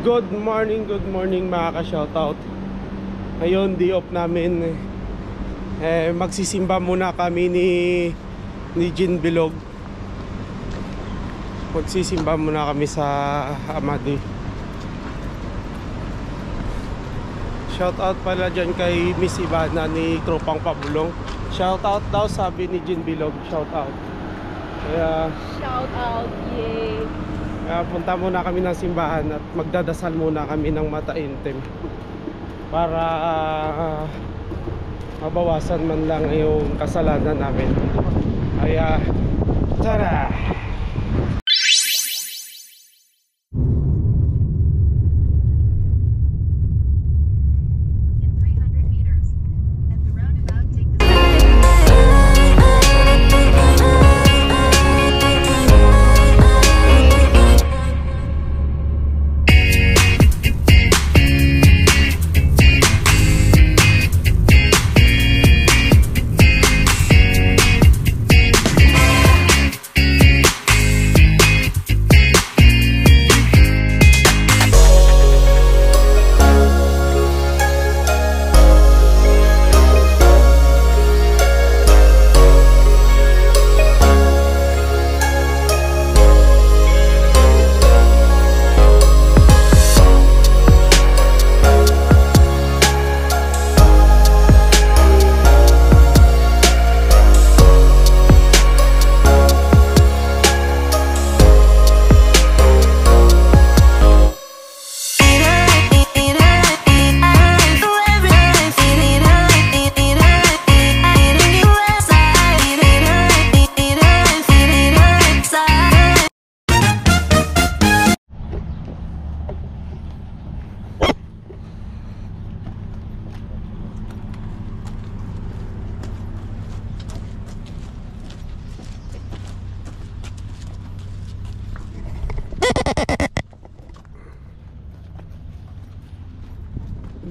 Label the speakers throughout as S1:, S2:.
S1: Good morning mga ka-shoutout. Ngayon, day off namin. Magsisimba muna kami ni Jean Bilog. Magsisimba muna kami sa Amadi. Shoutout pala dyan kay Miss Ivana ni Tropang Pabulong. Shoutout daw, sabi ni Jean Bilog. Shoutout. Kaya
S2: Shoutout, yay!
S1: punta muna kami ng simbahan at magdadasal muna kami ng mataimtim para mabawasan man lang yung kasalanan namin. Kaya tara!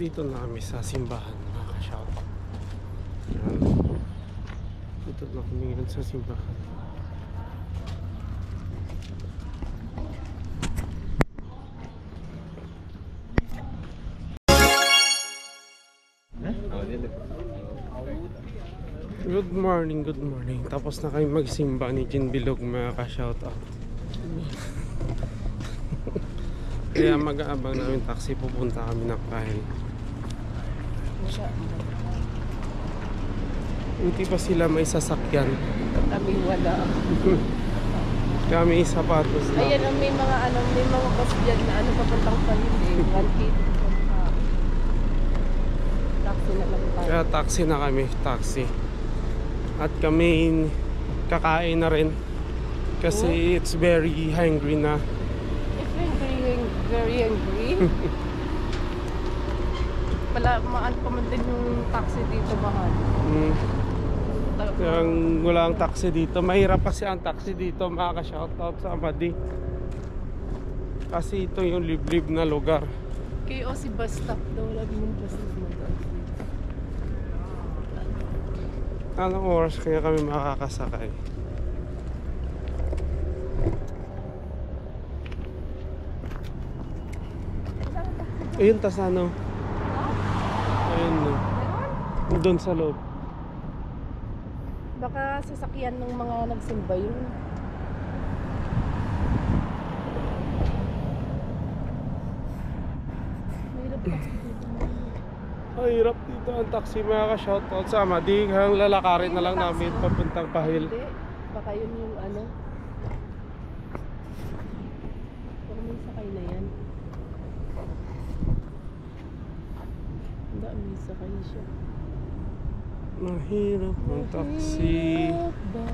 S1: Dito na kami sa simbahan mga ka-shoutout. Dito na kami ngayon sa simbahan. Good morning. Tapos na kami magsimba ni Jean Bilog mga ka-shoutout. Kaya mag-aabang namin taxi, pupunta kami ng Kahil. Hindi pa sila may sasakyan.
S2: Kami wala.
S1: Kaya may sapatos na.
S2: Ayan, may mga bus dyan na papuntang Palinde. 1K taxi na lang tayo.
S1: Kaya taxi na kami, taxi. At kami kakain na rin. Kasi it's very hungry na.
S2: Very angry. Maan pa man din yung taxi dito, mahal.
S1: Kaya wala ang taxi dito. Mahirap kasi ang taxi dito mga ka-shoutout sa Amadi. Kasi ito yung liblib na lugar.
S2: Kaya si bus stop daw. Lagi mong bus stop mo daw.
S1: Anong oras kaya kami makakasakay? Ayun, tas ano? Ayun no. Doon sa loob.
S2: Baka sasakyan ng mga nagsimba yun.
S1: Hirap dito ang taxi mga ka-shoutout sa Amadi. Hanggang lalakarin na lang namin papuntang Pahil.
S2: Hindi. Baka yun yung ano. Baka may sakay na yan. May sakay siya.
S1: Mahirap ang taxi.
S2: Mahirap ba?